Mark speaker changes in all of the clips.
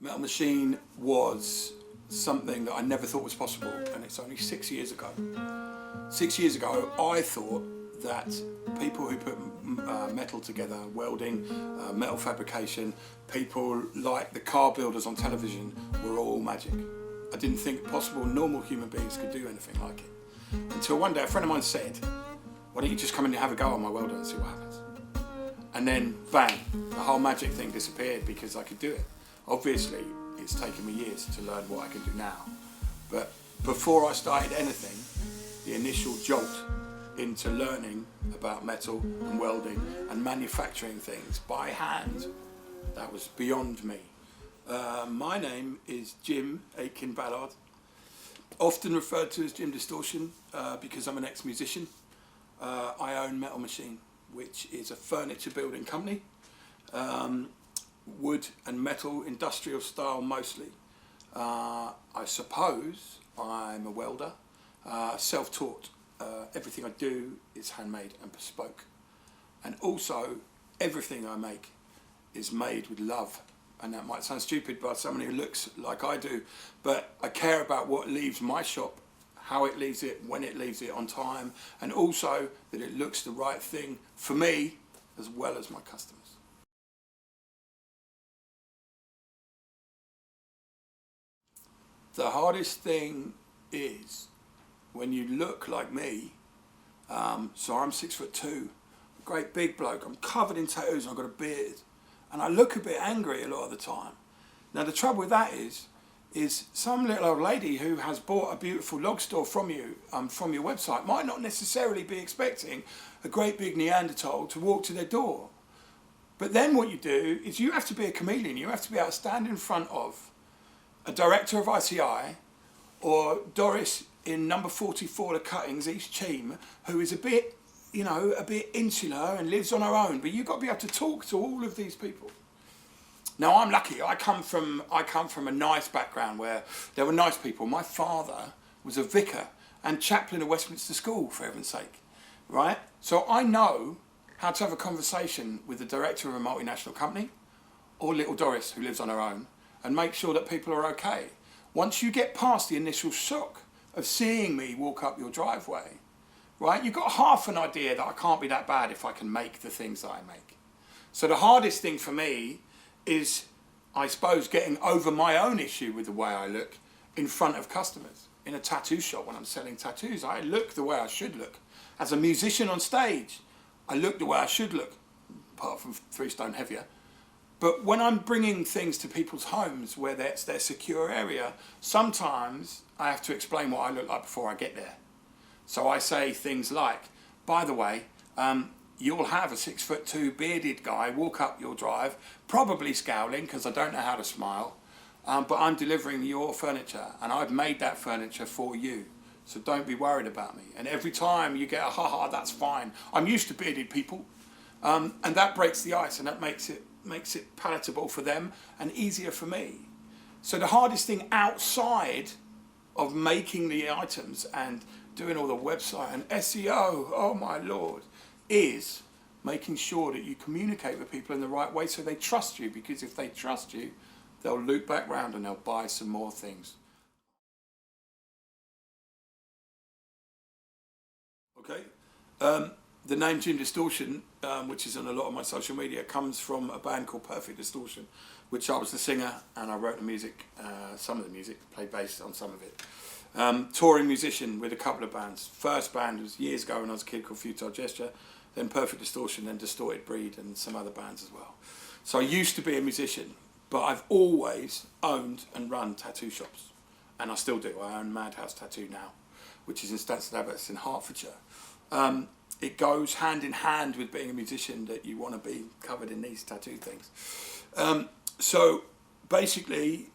Speaker 1: Metal Machine was something that I never thought was possible, and it's only 6 years ago. 6 years ago, I thought that people who put metal together, welding, metal fabrication, people like the car builders on television were all magic. I didn't think possible normal human beings could do anything like it. Until one day a friend of mine said, why don't you just come in and have a go on my welder and see what happens? And then, bang, the whole magic thing disappeared because I could do it. Obviously, it's taken me years to learn what I can do now. But before I started anything, the initial jolt into learning about metal and welding and manufacturing things by hand, that was beyond me. My name is Jim Aitken-Ballard, often referred to as Jim Distortion because I'm an ex-musician. I own Metal Machine, which is a furniture building company, wood and metal, industrial style mostly. I suppose I'm a welder, self-taught. Everything I do is handmade and bespoke. And also, everything I make is made with love. And that might sound stupid by someone who looks like I do, but I care about what leaves my shop, how it leaves it, when it leaves it on time, and also that it looks the right thing for me as well as my customers. The hardest thing is when you look like me, so I'm 6'2", great big bloke, I'm covered in tattoos and I've got a beard, and I look a bit angry a lot of the time. Now the trouble with that is some little old lady who has bought a beautiful log store from you, from your website, might not necessarily be expecting a great big Neanderthal to walk to their door. But then what you do is you have to be a chameleon. You have to be able to stand in front of a director of ICI or Doris in number 44 The Cuttings, East Cheam, who is a bit, you know, a bit insular and lives on her own. But you've got to be able to talk to all of these people. Now I'm lucky. I come from a nice background where there were nice people. My father was a vicar and chaplain of Westminster School, for heaven's sake, right? So I know how to have a conversation with the director of a multinational company or little Doris who lives on her own and make sure that people are okay. Once you get past the initial shock of seeing me walk up your driveway, right, you've got half an idea that I can't be that bad if I can make the things that I make. So the hardest thing for me is, I suppose, getting over my own issue with the way I look in front of customers. In a tattoo shop, when I'm selling tattoos, I look the way I should look. As a musician on stage, I look the way I should look, apart from 3 stone heavier. But when I'm bringing things to people's homes where it's their secure area, sometimes I have to explain what I look like before I get there. So I say things like, by the way, you'll have a 6'2" bearded guy walk up your drive, probably scowling because I don't know how to smile, but I'm delivering your furniture and I've made that furniture for you. So don't be worried about me. And every time you get a ha-ha, that's fine. I'm used to bearded people, and that breaks the ice and that makes it palatable for them and easier for me. So the hardest thing outside of making the items and doing all the website and SEO, oh my Lord, is making sure that you communicate with people in the right way so they trust you, because if they trust you, they'll loop back round and they'll buy some more things. Okay, the name Jim Distortion, which is on a lot of my social media, comes from a band called Perfect Distortion, which I was the singer and I wrote the music, some of the music, played bass on some of it. Touring musician with a couple of bands. First band was years ago when I was a kid, called Futile Gesture, then Perfect Distortion, then Distorted Breed and some other bands as well. So I used to be a musician, but I've always owned and run tattoo shops, and I still do. I own Madhouse Tattoo now, which is in Stansted Abbotts in Hertfordshire. It goes hand in hand with being a musician that you want to be covered in these tattoo things. So basically,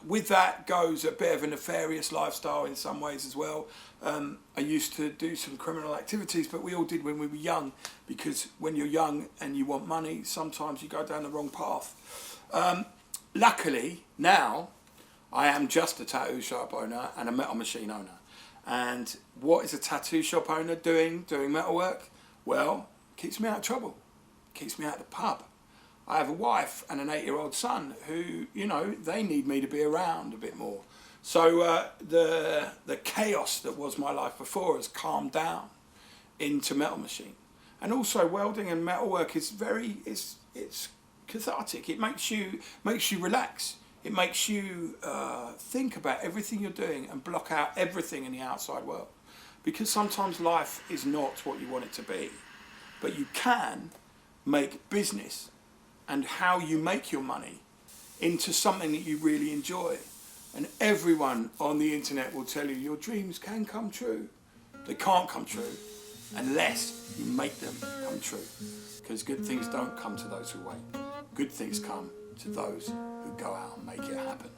Speaker 1: with that goes a bit of a nefarious lifestyle in some ways as well. I used to do some criminal activities, but we all did when we were young, because when you're young and you want money, sometimes you go down the wrong path. Luckily, now, I am just a tattoo shop owner and a Metal Machine owner. And what is a tattoo shop owner doing metalwork? Well, keeps me out of trouble, keeps me out of the pub. I have a wife and an 8-year-old son who, you know, they need me to be around a bit more. So the chaos that was my life before has calmed down into Metal Machine. And also welding and metalwork is it's cathartic. It makes you relax. It makes you think about everything you're doing and block out everything in the outside world. Because sometimes life is not what you want it to be. But you can make business and how you make your money into something that you really enjoy. And everyone on the internet will tell you your dreams can come true. They can't come true unless you make them come true. Because good things don't come to those who wait. Good things come to those who go out and make it happen.